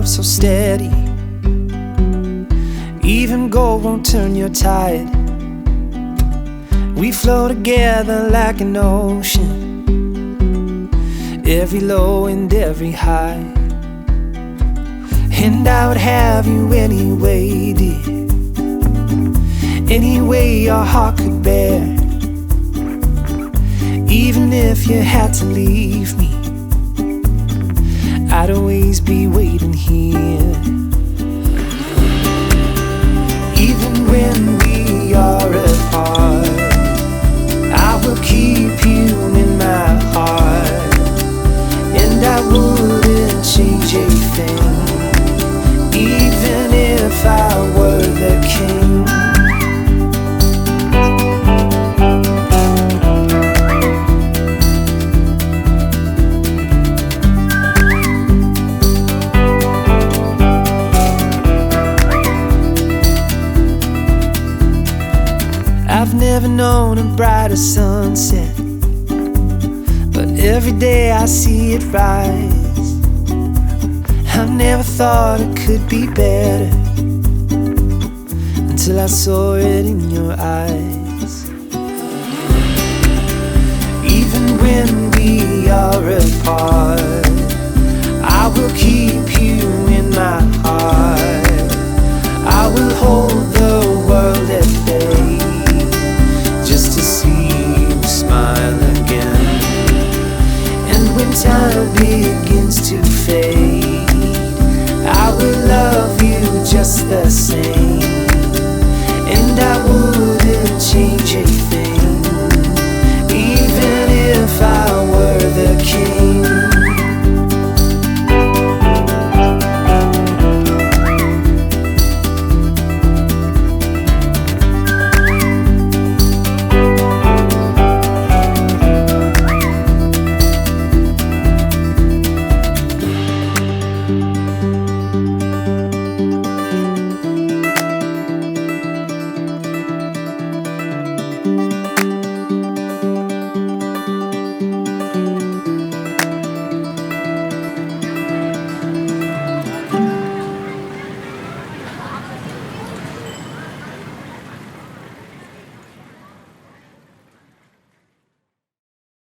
love so steady. Even gold won't turn your tide. We flow together like an ocean, every low and every high. And I would have you anyway, dear, any way your heart could bear. Even if you had to leave me, I'd always be waiting here. Even when we are apart, I will keep you in my heart. And I wouldn't change a thing, even if I were the king. I've never known a brighter sunset, but every day I see it rise. I've never thought it could be better until I saw it in your eyes. Even when we are apart, I will keep you